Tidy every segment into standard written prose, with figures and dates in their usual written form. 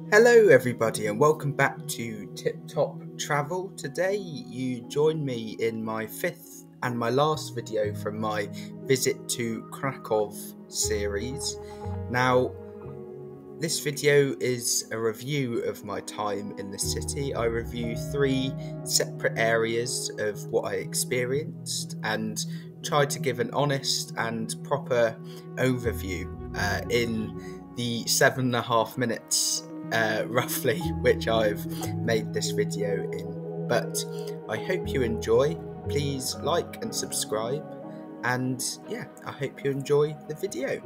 Hello everybody and welcome back to Tip Top Travel. Today you join me in my fifth and my last video from my visit to Kraków series. Now this video is a review of my time in the city. I review 3 separate areas of what I experienced and try to give an honest and proper overview in the 7.5 minutes roughly which I've made this video in. But I hope you enjoy. Please like and subscribe, and yeah, I hope you enjoy the video.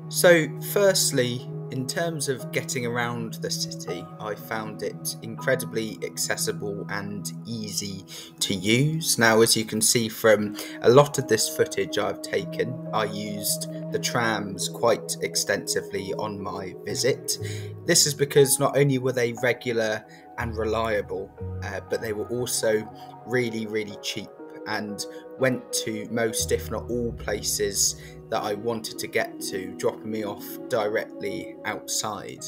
So firstly, in terms of getting around the city, I found it incredibly accessible and easy to use. Now, as you can see from a lot of this footage I've taken, I used the trams quite extensively on my visit. This is because not only were they regular and reliable, but they were also really cheap and went to most, if not all, places that I wanted to get to, dropping me off directly outside.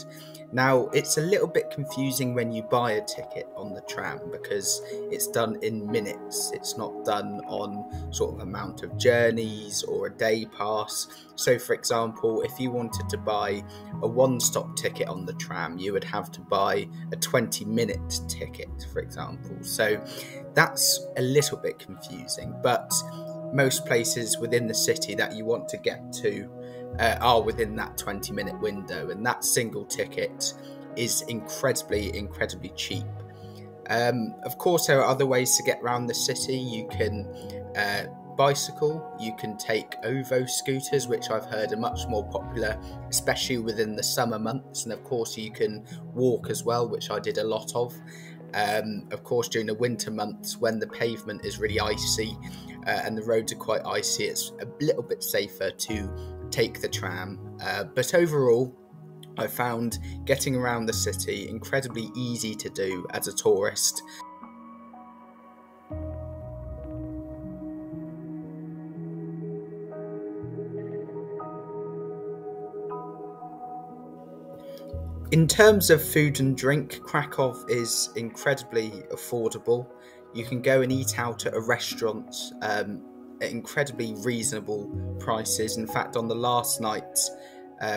Now, it's a little bit confusing when you buy a ticket on the tram because it's done in minutes. It's not done on sort of amount of journeys or a day pass. So, for example, if you wanted to buy a one-stop ticket on the tram, you would have to buy a 20-minute ticket, for example. So that's a little bit confusing, but most places within the city that you want to get to are within that 20-minute window, and that single ticket is incredibly cheap. Of course, there are other ways to get around the city. You can bicycle, you can take OVO scooters, which I've heard are much more popular, especially within the summer months, and of course you can walk as well, which I did a lot of. Of course, during the winter months when the pavement is really icy and the roads are quite icy, it's a little bit safer to take the tram. But overall, I found getting around the city incredibly easy to do as a tourist. In terms of food and drink, Kraków is incredibly affordable. You can go and eat out at a restaurant at incredibly reasonable prices. In fact, on the last night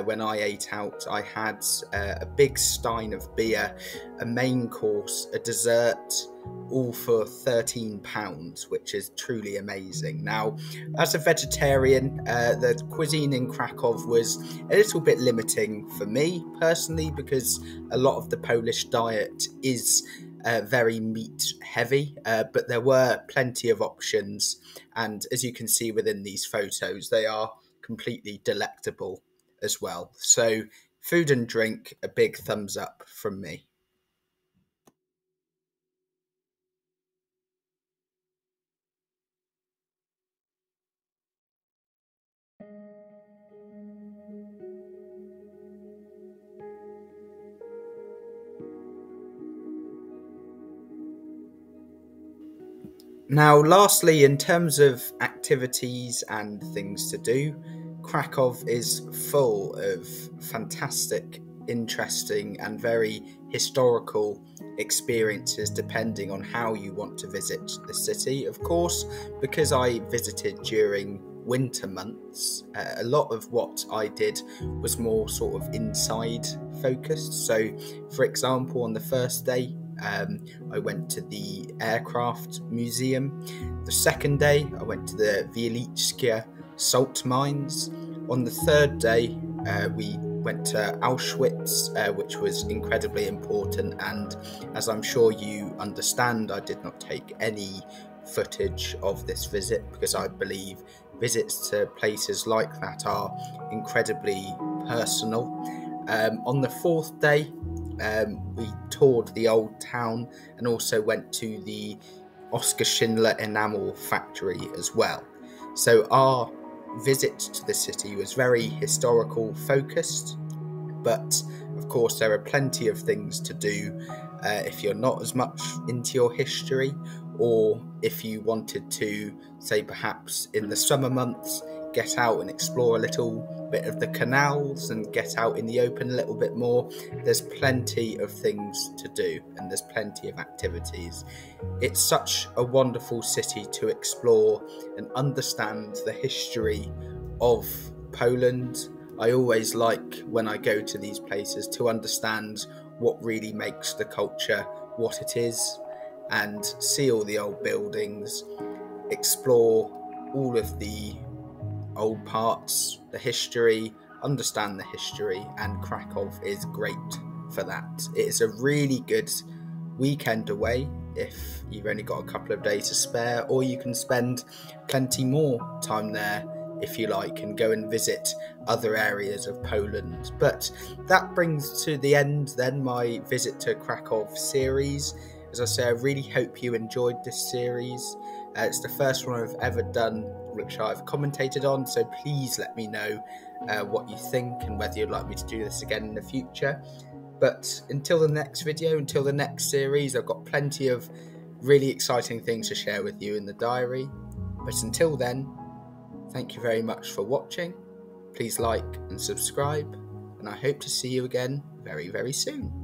when I ate out, I had a big stein of beer, a main course, a dessert, all for £13, which is truly amazing. Now, as a vegetarian, the cuisine in Kraków was a little bit limiting for me personally, because a lot of the Polish diet is very meat heavy, but there were plenty of options, and as you can see within these photos, they are completely delectable as well. So food and drink, a big thumbs up from me. Now, lastly, in terms of activities and things to do, Kraków is full of fantastic, interesting and very historical experiences depending on how you want to visit the city. Of course, because I visited during winter months, a lot of what I did was more sort of inside focused. So, for example, on the first day, I went to the aircraft museum. The second day, I went to the Wieliczka salt mines. On the third day, we went to Auschwitz, which was incredibly important, and as I'm sure you understand, I did not take any footage of this visit because I believe visits to places like that are incredibly personal. On the fourth day, we toured the old town and also went to the Oscar Schindler enamel factory as well. So our visit to the city was very historical focused, but of course there are plenty of things to do if you're not as much into your history, or if you wanted to, say perhaps in the summer months, get out and explore a little bit of the canals and get out in the open a little bit more. There's plenty of things to do and there's plenty of activities. It's such a wonderful city to explore and understand the history of Poland. I always like, when I go to these places, to understand what really makes the culture what it is, and see all the old buildings, explore all of the old parts, the history, understand the history, and Kraków is great for that. It is a really good weekend away if you've only got a couple of days to spare, or you can spend plenty more time there if you like and go and visit other areas of Poland. But that brings to the end then my visit to Kraków series. As I say, I really hope you enjoyed this series. It's the first one I've ever done which I've commentated on, so please let me know what you think and whether you'd like me to do this again in the future. But until the next video, until the next series, I've got plenty of really exciting things to share with you in the diary. But until then, thank you very much for watching. Please like and subscribe, and I hope to see you again very, very soon.